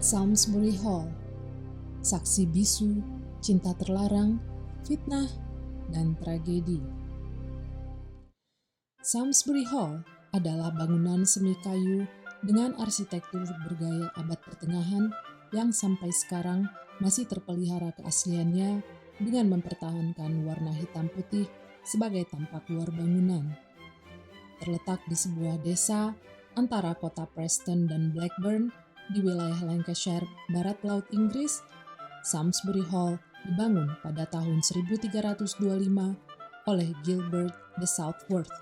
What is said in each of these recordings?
Samsbury Hall, saksi bisu, cinta terlarang, fitnah, dan tragedi. Samsbury Hall adalah bangunan semi kayu dengan arsitektur bergaya abad pertengahan yang sampai sekarang masih terpelihara keasliannya dengan mempertahankan warna hitam putih sebagai tampak luar bangunan. Terletak di sebuah desa antara kota Preston dan Blackburn di wilayah Lancashire, barat laut Inggris, Samsbury Hall dibangun pada tahun 1325 oleh Gilbert de Southworth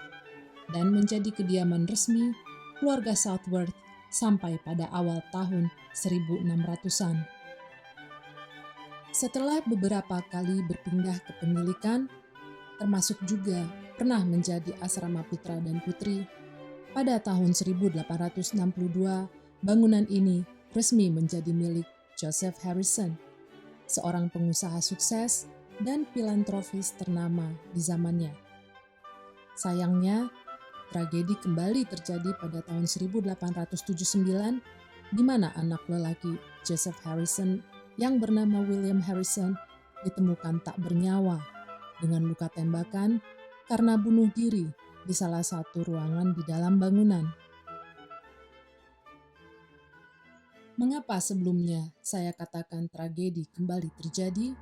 dan menjadi kediaman resmi keluarga Southworth sampai pada awal tahun 1600-an. Setelah beberapa kali berpindah kepemilikan, termasuk juga pernah menjadi asrama putra dan putri, pada tahun 1862 bangunan ini resmi menjadi milik Joseph Harrison, seorang pengusaha sukses dan filantropis ternama di zamannya. Sayangnya, tragedi kembali terjadi pada tahun 1879, di mana anak lelaki Joseph Harrison yang bernama William Harrison ditemukan tak bernyawa dengan luka tembakan karena bunuh diri di salah satu ruangan di dalam bangunan. Mengapa sebelumnya saya katakan tragedi kembali terjadi?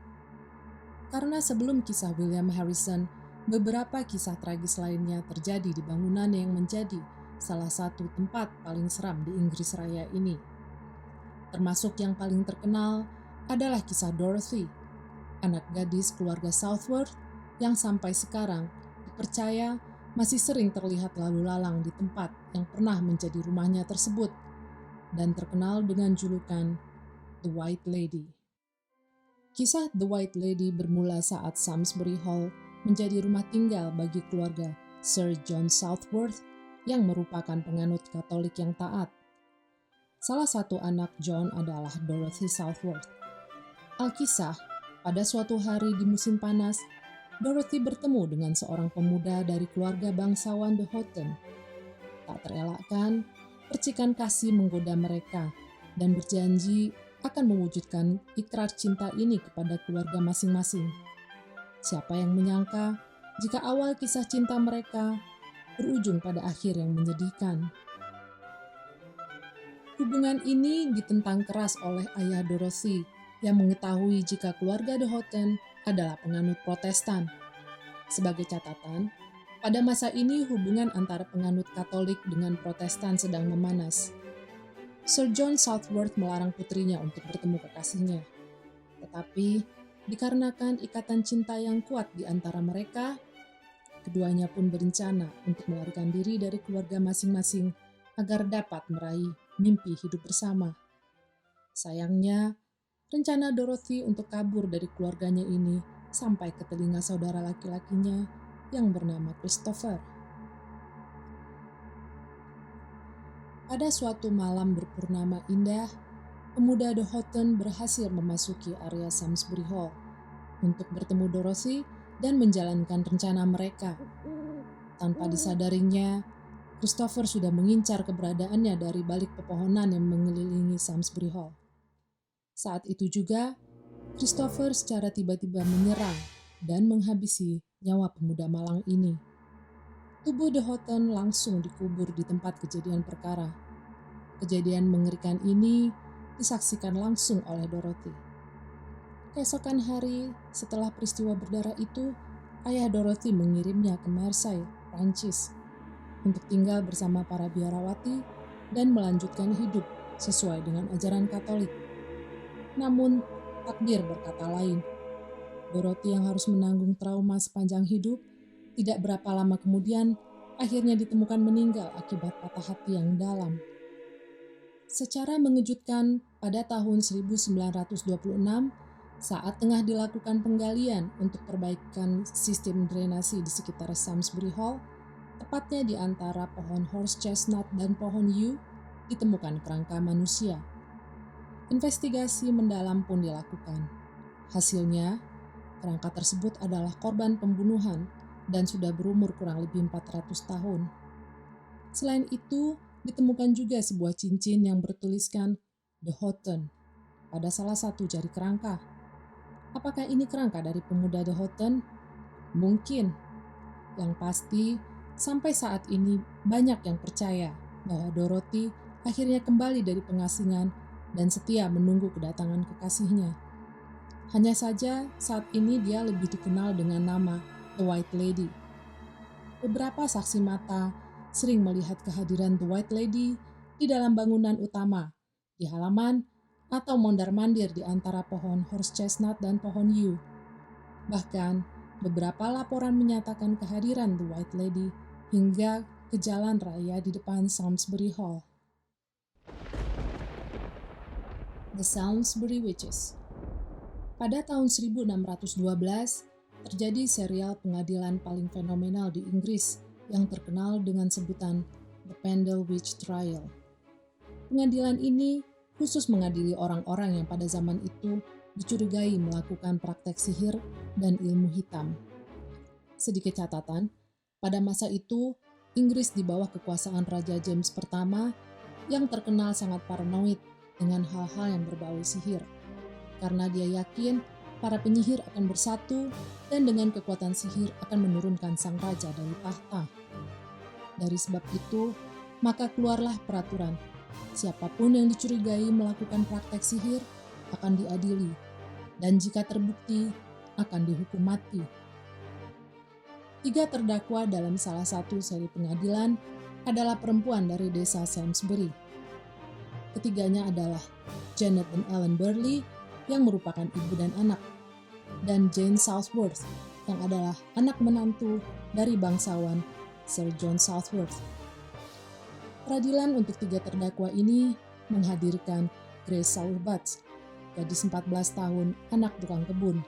Karena sebelum kisah William Harrison, beberapa kisah tragis lainnya terjadi di bangunan yang menjadi salah satu tempat paling seram di Inggris Raya ini. Termasuk yang paling terkenal adalah kisah Dorothy, anak gadis keluarga Southworth yang sampai sekarang dipercaya masih sering terlihat lalu lalang di tempat yang pernah menjadi rumahnya tersebut dan terkenal dengan julukan The White Lady. Kisah The White Lady bermula saat Samsbury Hall menjadi rumah tinggal bagi keluarga Sir John Southworth yang merupakan penganut Katolik yang taat. Salah satu anak John adalah Dorothy Southworth. Alkisah, pada suatu hari di musim panas, Dorothy bertemu dengan seorang pemuda dari keluarga bangsawan The Houghton. Tak terelakkan, percikan kasih menggoda mereka dan berjanji akan mewujudkan ikrar cinta ini kepada keluarga masing-masing. Siapa yang menyangka jika awal kisah cinta mereka berujung pada akhir yang menyedihkan. Hubungan ini ditentang keras oleh ayah Dorothy yang mengetahui jika keluarga The Houghton adalah penganut Protestan. Sebagai catatan, pada masa ini hubungan antara penganut Katolik dengan Protestan sedang memanas. Sir John Southworth melarang putrinya untuk bertemu kekasihnya. Tetapi, dikarenakan ikatan cinta yang kuat di antara mereka, keduanya pun berencana untuk melarikan diri dari keluarga masing-masing agar dapat meraih mimpi hidup bersama. Sayangnya, rencana Dorothy untuk kabur dari keluarganya ini sampai ke telinga saudara laki-lakinya yang bernama Christopher. Pada suatu malam berpurnama indah, pemuda The Houghton berhasil memasuki area Samsbury Hall untuk bertemu Dorothy dan menjalankan rencana mereka. Tanpa disadarinya, Christopher sudah mengincar keberadaannya dari balik pepohonan yang mengelilingi Samsbury Hall. Saat itu juga, Christopher secara tiba-tiba menyerang dan menghabisi nyawa pemuda malang ini. Tubuh The Houghton langsung dikubur di tempat kejadian perkara. Kejadian mengerikan ini disaksikan langsung oleh Dorothy. Keesokan hari, setelah peristiwa berdarah itu, ayah Dorothy mengirimnya ke Marseille, Prancis, untuk tinggal bersama para biarawati dan melanjutkan hidup sesuai dengan ajaran Katolik. Namun, takdir berkata lain. Dorothy yang harus menanggung trauma sepanjang hidup, tidak berapa lama kemudian akhirnya ditemukan meninggal akibat patah hati yang dalam. Secara mengejutkan, pada tahun 1926, saat tengah dilakukan penggalian untuk perbaikan sistem drainasi di sekitar Samsbury Hall, tepatnya di antara pohon horse chestnut dan pohon yew, ditemukan kerangka manusia. Investigasi mendalam pun dilakukan. Hasilnya, kerangka tersebut adalah korban pembunuhan dan sudah berumur kurang lebih 400 tahun. Selain itu, ditemukan juga sebuah cincin yang bertuliskan The Houghton, pada salah satu jari kerangka. Apakah ini kerangka dari pemuda The Houghton? Mungkin. Yang pasti, sampai saat ini banyak yang percaya bahwa Dorothy akhirnya kembali dari pengasingan dan setia menunggu kedatangan kekasihnya. Hanya saja saat ini dia lebih dikenal dengan nama The White Lady. Beberapa saksi mata sering melihat kehadiran The White Lady di dalam bangunan utama, di halaman, atau mondar-mandir di antara pohon horse chestnut dan pohon yew. Bahkan, beberapa laporan menyatakan kehadiran The White Lady hingga ke jalan raya di depan Salisbury Hall. The Salisbury Witches. Pada tahun 1612, terjadi serial pengadilan paling fenomenal di Inggris yang terkenal dengan sebutan The Pendle Witch Trial. Pengadilan ini khusus mengadili orang-orang yang pada zaman itu dicurigai melakukan praktek sihir dan ilmu hitam. Sedikit catatan, pada masa itu Inggris di bawah kekuasaan Raja James pertama yang terkenal sangat paranoid dengan hal-hal yang berbau sihir. Karena dia yakin para penyihir akan bersatu dan dengan kekuatan sihir akan menurunkan sang raja dari tahta. Dari sebab itu, maka keluarlah peraturan. Siapapun yang dicurigai melakukan praktek sihir akan diadili, dan jika terbukti, akan dihukum mati. 3 terdakwa dalam salah satu seri pengadilan adalah perempuan dari desa Salisbury. Ketiganya adalah Janet dan Ellen Burley yang merupakan ibu dan anak, dan Jane Southworth yang adalah anak menantu dari bangsawan Sir John Southworth. Peradilan untuk 3 terdakwa ini menghadirkan Grace Sowerbuds, gadis 14 tahun, anak tukang kebun,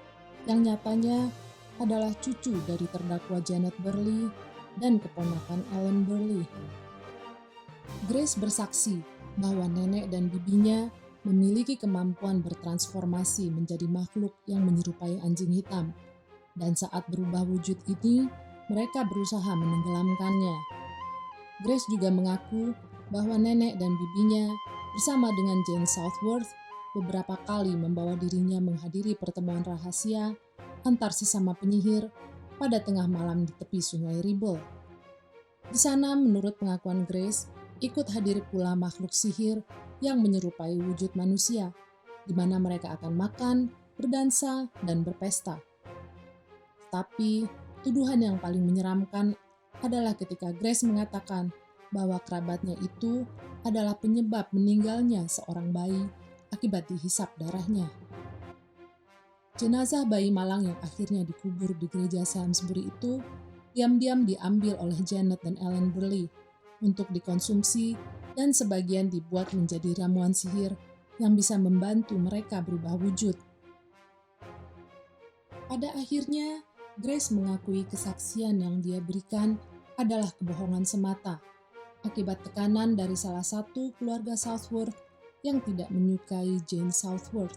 yang nyatanya adalah cucu dari terdakwa Janet Burley dan keponakan Ellen Burley. Grace bersaksi bahwa nenek dan bibinya memiliki kemampuan bertransformasi menjadi makhluk yang menyerupai anjing hitam, dan saat berubah wujud ini, mereka berusaha menenggelamkannya. Grace juga mengaku bahwa nenek dan bibinya bersama dengan Jane Southworth beberapa kali membawa dirinya menghadiri pertemuan rahasia antar sesama penyihir pada tengah malam di tepi sungai Ribble. Di sana, menurut pengakuan Grace, ikut hadir pula makhluk sihir yang menyerupai wujud manusia, di mana mereka akan makan, berdansa, dan berpesta. Tapi, tuduhan yang paling menyeramkan adalah ketika Grace mengatakan bahwa kerabatnya itu adalah penyebab meninggalnya seorang bayi akibat dihisap darahnya. Jenazah bayi malang yang akhirnya dikubur di gereja Salisbury itu diam-diam diambil oleh Janet dan Ellen Burley untuk dikonsumsi dan sebagian dibuat menjadi ramuan sihir yang bisa membantu mereka berubah wujud. Pada akhirnya, Grace mengakui kesaksian yang dia berikan adalah kebohongan semata akibat tekanan dari salah satu keluarga Southworth yang tidak menyukai Jane Southworth.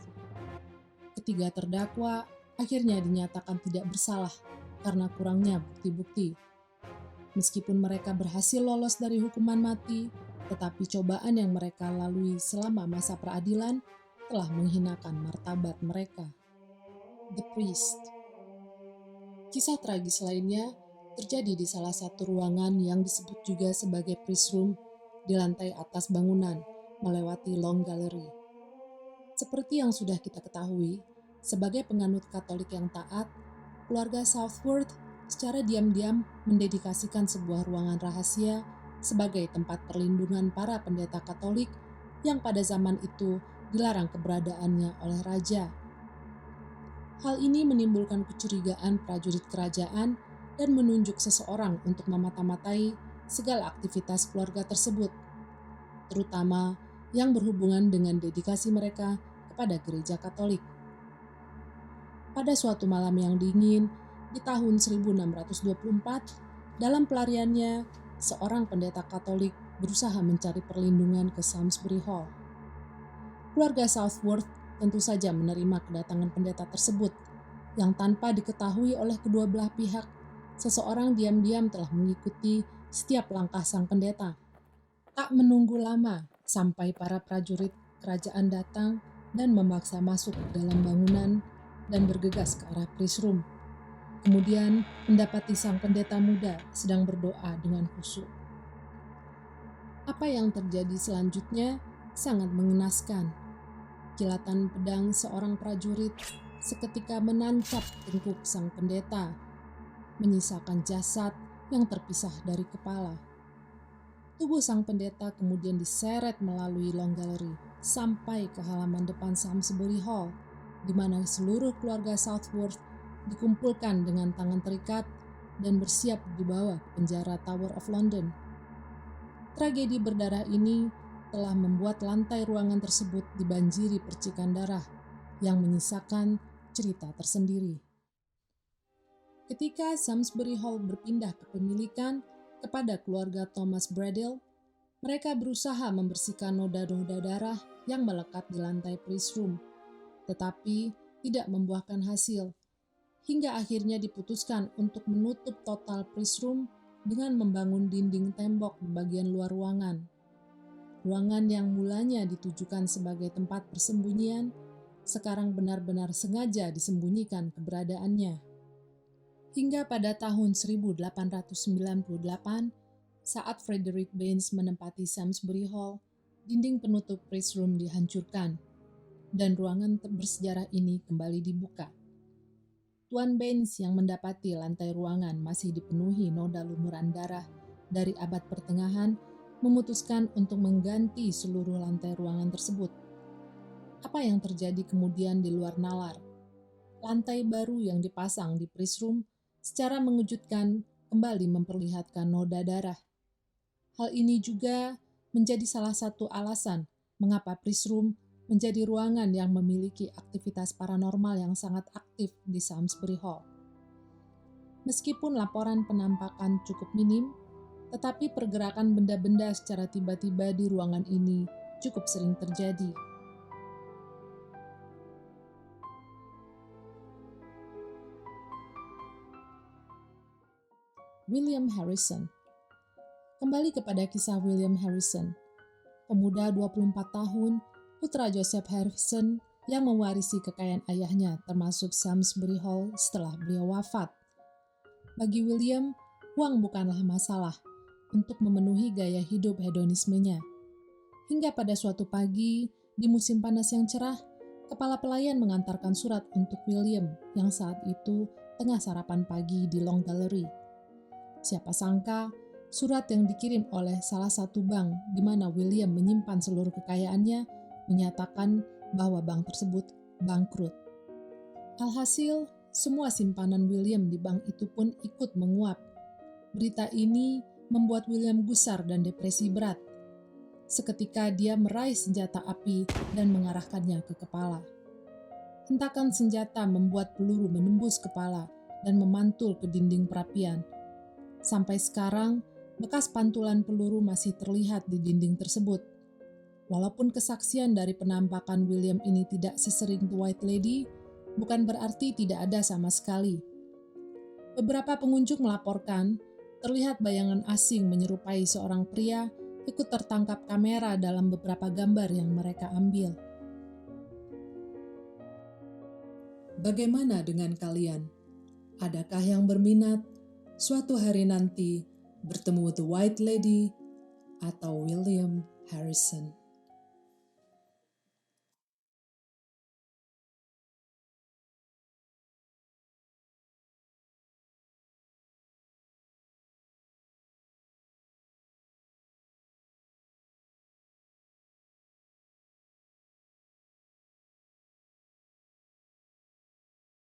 Ketiga terdakwa akhirnya dinyatakan tidak bersalah karena kurangnya bukti-bukti. Meskipun mereka berhasil lolos dari hukuman mati, tetapi cobaan yang mereka lalui selama masa peradilan telah menghinakan martabat mereka. The Priest. Kisah tragis lainnya terjadi di salah satu ruangan yang disebut juga sebagai priest room di lantai atas bangunan, melewati Long Gallery. Seperti yang sudah kita ketahui, sebagai penganut Katolik yang taat, keluarga Southworth secara diam-diam mendedikasikan sebuah ruangan rahasia sebagai tempat perlindungan para pendeta Katolik yang pada zaman itu dilarang keberadaannya oleh raja. Hal ini menimbulkan kecurigaan prajurit kerajaan dan menunjuk seseorang untuk memata-matai segala aktivitas keluarga tersebut, terutama yang berhubungan dengan dedikasi mereka kepada gereja Katolik. Pada suatu malam yang dingin, di tahun 1624, dalam pelariannya, seorang pendeta Katolik berusaha mencari perlindungan ke Salisbury Hall. Keluarga Southworth tentu saja menerima kedatangan pendeta tersebut, yang tanpa diketahui oleh kedua belah pihak, seseorang diam-diam telah mengikuti setiap langkah sang pendeta. Tak menunggu lama sampai para prajurit kerajaan datang dan memaksa masuk ke dalam bangunan dan bergegas ke arah priest room. Kemudian mendapati sang pendeta muda sedang berdoa dengan khusyuk. Apa yang terjadi selanjutnya sangat mengenaskan. Kilatan pedang seorang prajurit seketika menancap tengkuk sang pendeta, menyisakan jasad yang terpisah dari kepala. Tubuh sang pendeta kemudian diseret melalui long gallery sampai ke halaman depan Samsbury Hall, di mana seluruh keluarga Southworth dikumpulkan dengan tangan terikat dan bersiap dibawa ke penjara Tower of London. Tragedi berdarah ini telah membuat lantai ruangan tersebut dibanjiri percikan darah yang menyisakan cerita tersendiri. Ketika Samsbury Hall berpindah kepemilikan kepada keluarga Thomas Bradell, mereka berusaha membersihkan noda-noda darah yang melekat di lantai priest room, tetapi tidak membuahkan hasil, hingga akhirnya diputuskan untuk menutup total priest room dengan membangun dinding tembok di bagian luar ruangan. Ruangan yang mulanya ditujukan sebagai tempat persembunyian, sekarang benar-benar sengaja disembunyikan keberadaannya. Hingga pada tahun 1898, saat Frederick Baines menempati Samsbury Hall, dinding penutup priest room dihancurkan, dan ruangan bersejarah ini kembali dibuka. Tuan Baines yang mendapati lantai ruangan masih dipenuhi noda lumuran darah dari abad pertengahan, memutuskan untuk mengganti seluruh lantai ruangan tersebut. Apa yang terjadi kemudian di luar nalar? Lantai baru yang dipasang di priest room secara mengejutkan kembali memperlihatkan noda darah. Hal ini juga menjadi salah satu alasan mengapa priest room menjadi ruangan yang memiliki aktivitas paranormal yang sangat aktif di Samsbury Hall. Meskipun laporan penampakan cukup minim, tetapi pergerakan benda-benda secara tiba-tiba di ruangan ini cukup sering terjadi. William Harrison. Kembali kepada kisah William Harrison, pemuda 24 tahun, putra Joseph Harrison yang mewarisi kekayaan ayahnya termasuk Samsbury Hall setelah beliau wafat. Bagi William, uang bukanlah masalah untuk memenuhi gaya hidup hedonismenya. Hingga pada suatu pagi, di musim panas yang cerah, kepala pelayan mengantarkan surat untuk William yang saat itu tengah sarapan pagi di Long Gallery. Siapa sangka, surat yang dikirim oleh salah satu bank di mana William menyimpan seluruh kekayaannya menyatakan bahwa bank tersebut bangkrut. Alhasil, semua simpanan William di bank itu pun ikut menguap. Berita ini membuat William gusar dan depresi berat. Seketika dia meraih senjata api dan mengarahkannya ke kepala. Hentakan senjata membuat peluru menembus kepala dan memantul ke dinding perapian. Sampai sekarang, bekas pantulan peluru masih terlihat di dinding tersebut. Walaupun kesaksian dari penampakan William ini tidak sesering The White Lady, bukan berarti tidak ada sama sekali. Beberapa pengunjung melaporkan terlihat bayangan asing menyerupai seorang pria ikut tertangkap kamera dalam beberapa gambar yang mereka ambil. Bagaimana dengan kalian? Adakah yang berminat suatu hari nanti bertemu The White Lady atau William Harrison?